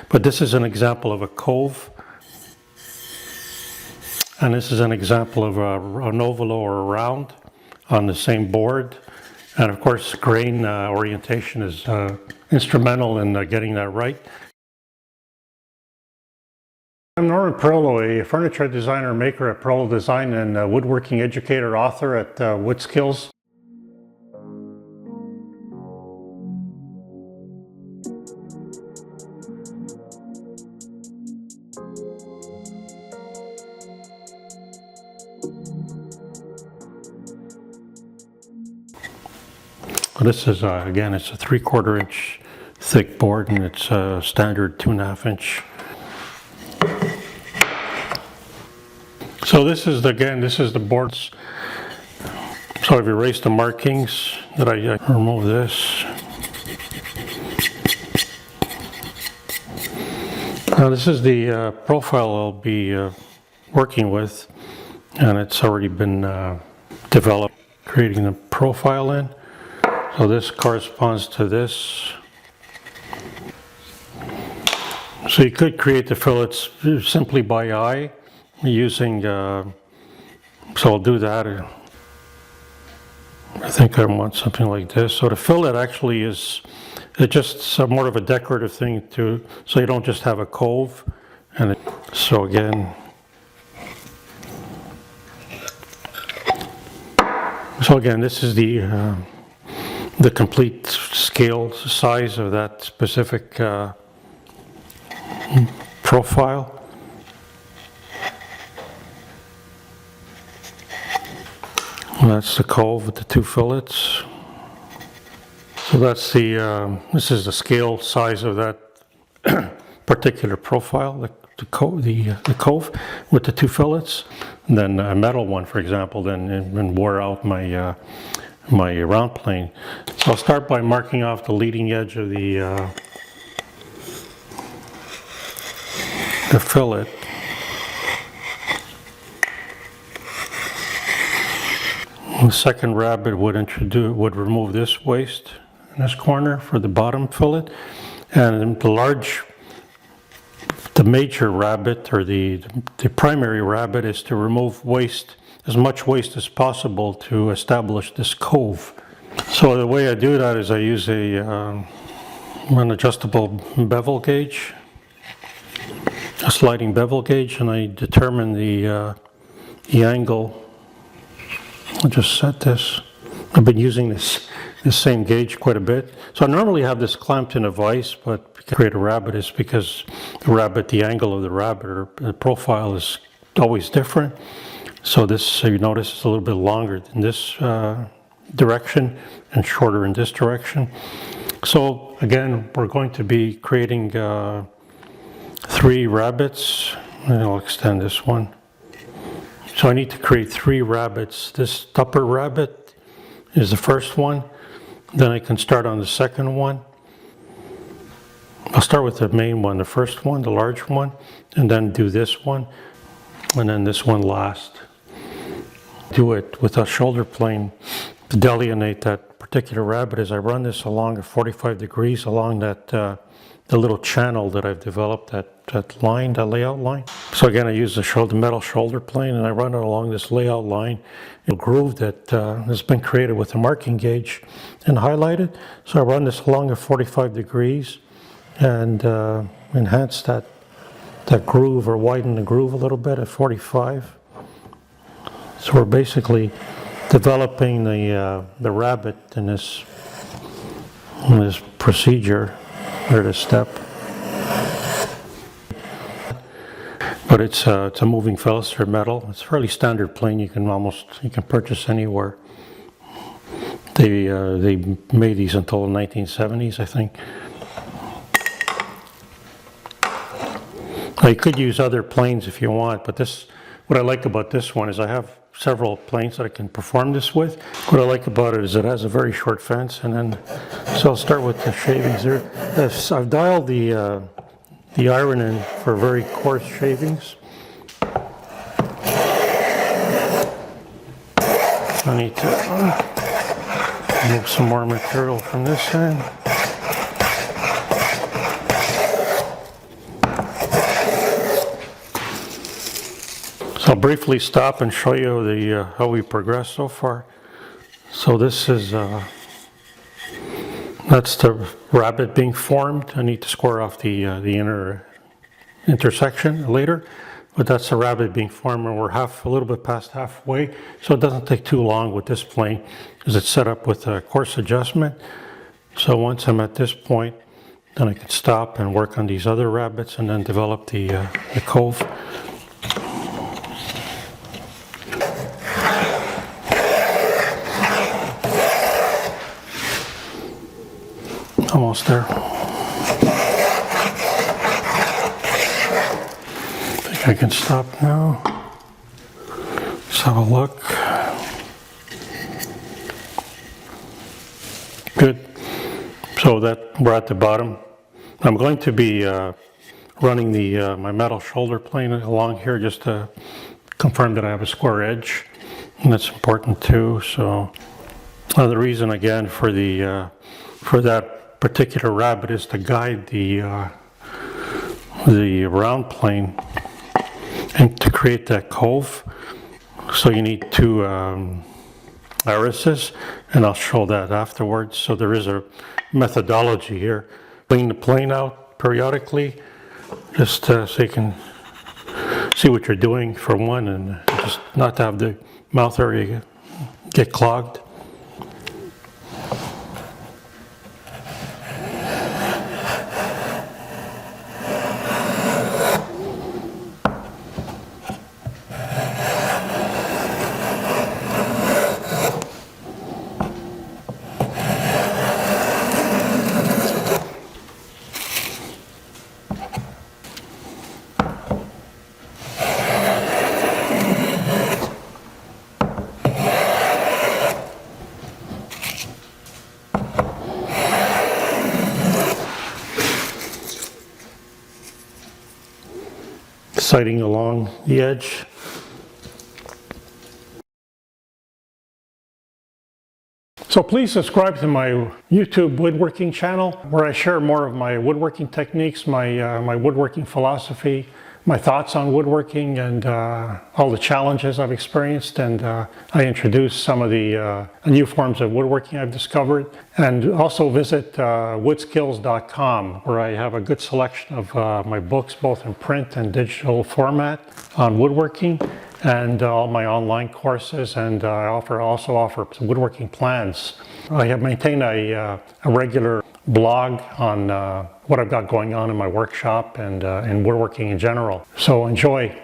But this is an example of a cove. And this is an example of an oval or a round on the same board. And of course, grain orientation is instrumental in getting that right. I'm Norman Perlo, a furniture designer and maker at Perlo Design and a woodworking educator, author at WoodSkills. This is, again, it's a 3/4 inch thick board, and it's a standard 2.5 inch. So this is, this is the boards. So I've erased the markings. That I remove this. Now this is the profile I'll be working with, and it's already been developed, creating the profile in. So this corresponds to this. So you could create the fillets simply by eye using, so I'll do that. I think I want something like this. So the fillet actually is, it's just more of a decorative thing too, so you don't just have a cove. And so again, this is the complete scale size of that specific profile. And that's the cove with the 2 fillets. So that's the, this is the scale size of that particular profile, the cove with the 2 fillets. And then a metal one, for example, then wore out my my round plane. So I'll start by marking off the leading edge of the fillet. The second rabbet would remove this waist in this corner for the bottom fillet, and the major rabbet, or the primary rabbet, is to remove waste, as much waste as possible, to establish this cove. So the way I do that is I use an adjustable bevel gauge, a sliding bevel gauge, and I determine the angle. I'll just set this. I've been using this same gauge quite a bit. So I normally have this clamped in a vise, but to create a rabbet is because the angle of the rabbet or the profile is always different. So this, so you notice, it's a little bit longer in this direction and shorter in this direction. So again, we're going to be creating 3 rabbets, and I'll extend this one. So I need to create 3 rabbets. This upper rabbet is the first one. Then I can start on the second one. I'll start with the main one, the first one, the large one, and then do this one, and then this one last. Do it with a shoulder plane to delineate that particular rabbet as I run this along at 45 degrees along that the little channel that I've developed, that line, that layout line. So again, I use the metal shoulder plane, and I run it along this layout line, a groove that has been created with a marking gauge and highlighted. So I run this along at 45 degrees and enhance that groove, or widen the groove a little bit at 45. So we're basically developing the rabbet in this procedure, or this step. But it's a moving Felster metal. It's a fairly standard plane. You can purchase anywhere. They made these until the 1970s, I think. Now, you could use other planes if you want, but what I like about this one is I have several planes that I can perform this with. What I like about it is it has a very short fence, and then, so I'll start with the shavings there. I've dialed the iron in for very coarse shavings. I need to move some more material from this end. briefly stop and show you the how we progressed so far. So this is that's the rabbet being formed. I need to square off the inner intersection later, but that's the rabbet being formed, and we're a little bit past halfway, so it doesn't take too long with this plane because it's set up with a course adjustment. So once I'm at this point, then I can stop and work on these other rabbets and then develop the cove. Almost there. I think I can stop now. Let's have a look. Good. So that we're at the bottom. I'm going to be running the my metal shoulder plane along here just to confirm that I have a square edge, and that's important too. So the reason again for that particular rabbet is to guide the round plane and to create that cove. So you need two irises, and I'll show that afterwards. So there is a methodology here. Clean the plane out periodically, just so you can see what you're doing for one, and just not to have the mouth area get clogged. Sighting along the edge. So please subscribe to my YouTube woodworking channel, where I share more of my woodworking techniques, my woodworking philosophy, my thoughts on woodworking, and all the challenges I've experienced, and I introduce some of the new forms of woodworking I've discovered. And also visit woodskills.com, where I have a good selection of my books, both in print and digital format, on woodworking, and all my online courses, and I also offer some woodworking plans. I have maintained a regular blog on what I've got going on in my workshop and in woodworking in general. So enjoy.